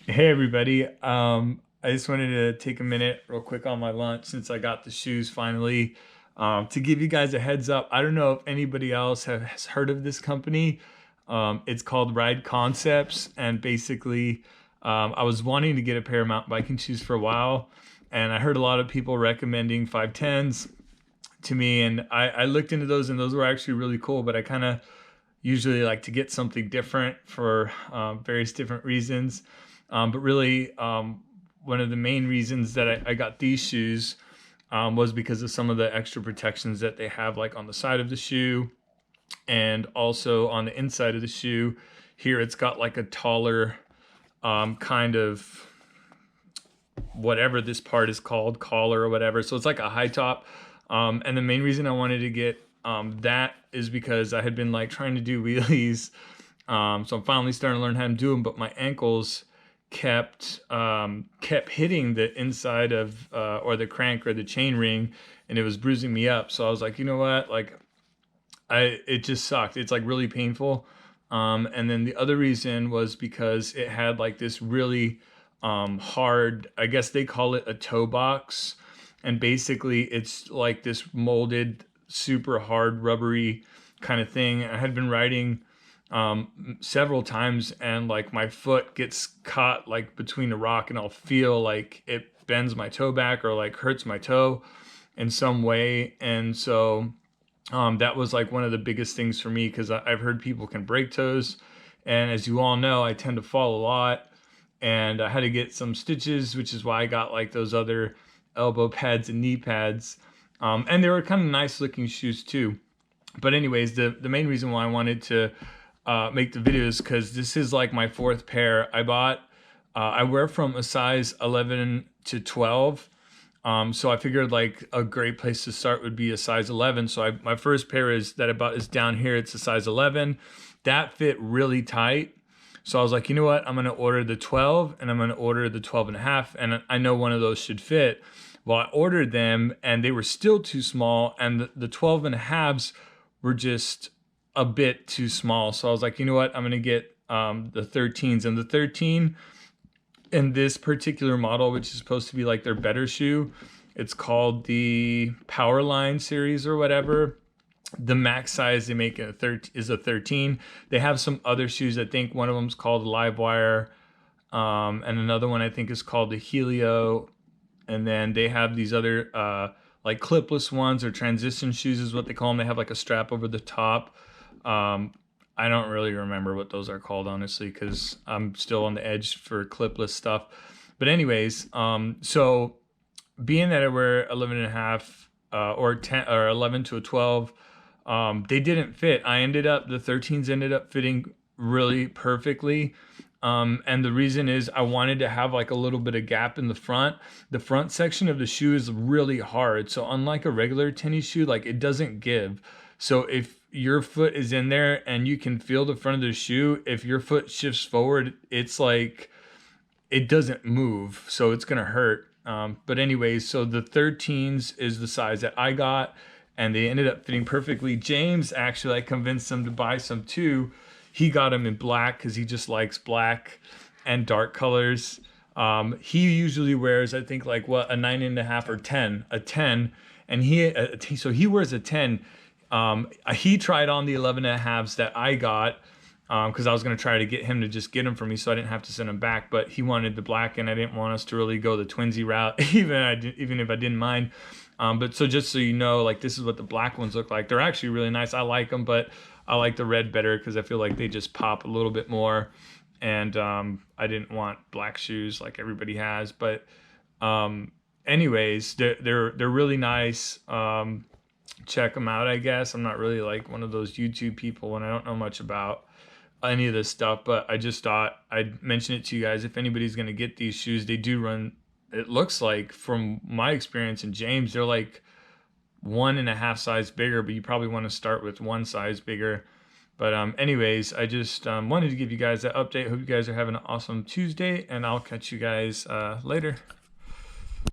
Hey everybody. I just wanted to take a minute real quick on my lunch since I got the shoes finally, to give you guys a heads up. I don't know if anybody else has heard of this company. It's called Ride Concepts, and basically, I was wanting to get a pair of mountain biking shoes for a while, and I heard a lot of people recommending 510s to me, and I looked into those, and those were actually really cool, but I kind of usually like to get something different for various different reasons. But really, one of the main reasons that I got these shoes was because of some of the extra protections that they have, like on the side of the shoe and also on the inside of the shoe. Here it's got like a taller kind of whatever this part is called, collar or whatever. So it's like a high top. And the main reason I wanted to get that is because I had been like trying to do wheelies. So I'm finally starting to learn how to do them, but my ankles kept hitting the inside of or the crank or the chain ring, and it was bruising me up. So I was like, you know what, like it just sucked. It's like really painful. And then the other reason was because it had like this really hard, I guess they call it a toe box, and basically it's like this molded super hard rubbery kind of thing. I had been riding several times, and like my foot gets caught like between a rock, and I'll feel like it bends my toe back or like hurts my toe in some way. And so that was like one of the biggest things for me, because I've heard people can break toes, and as you all know, I tend to fall a lot, and I had to get some stitches, which is why I got like those other elbow pads and knee pads. And they were kind of nice looking shoes too. But anyways, the main reason why I wanted to make the videos, because this is like my fourth pair. I wear from a size 11 to 12. So I figured like a great place to start would be a size 11. So my first pair is down here. It's a size 11. That fit really tight. So I was like, you know what? I'm going to order the 12, and I'm going to order the 12 and a half. And I know one of those should fit. Well, I ordered them and they were still too small. And the 12 and a halves were just a bit too small. So I was like, you know what? I'm going to get the 13s, and the 13 in this particular model, which is supposed to be like their better shoe. It's called the Powerline series or whatever. The max size they make is a 13. They have some other shoes. I think one of them is called Livewire, and another one I think is called the Helio. And then they have these other like clipless ones, or transition shoes is what they call them. They have like a strap over the top. I don't really remember what those are called, honestly, because I'm still on the edge for clipless stuff. But anyways, so being that I wear 11 and a half or 10 or 11 to a 12, they didn't fit. The 13s ended up fitting really perfectly. And the reason is I wanted to have like a little bit of gap in the front. The front section of the shoe is really hard. So unlike a regular tennis shoe, like it doesn't give. So if your foot is in there and you can feel the front of the shoe, if your foot shifts forward, it's like it doesn't move. So it's going to hurt. But anyways, so the 13s is the size that I got, and they ended up fitting perfectly. James, actually, I convinced him to buy some too. He got them in black because he just likes black and dark colors. He usually wears, I think, like what, a 9.5 or 10, a 10, and so he wears a 10. He tried on the 11 and a halves that I got, because I was going to try to get him to just get them for me so I didn't have to send them back, but he wanted the black, and I didn't want us to really go the twinsy route, even if I didn't mind. But so just so you know, like this is what the black ones look like. They're actually really nice. I like them, but I like the red better because I feel like they just pop a little bit more. And I didn't want black shoes like everybody has. But anyways, they're really nice. Check them out, I guess. I'm not really like one of those YouTube people, and I don't know much about any of this stuff, but I just thought I'd mention it to you guys. If anybody's going to get these shoes, they do run, it looks like from my experience in James, they're like 1.5 size bigger, but you probably want to start with one size bigger. But anyways, I just wanted to give you guys that update. Hope you guys are having an awesome Tuesday, and I'll catch you guys later.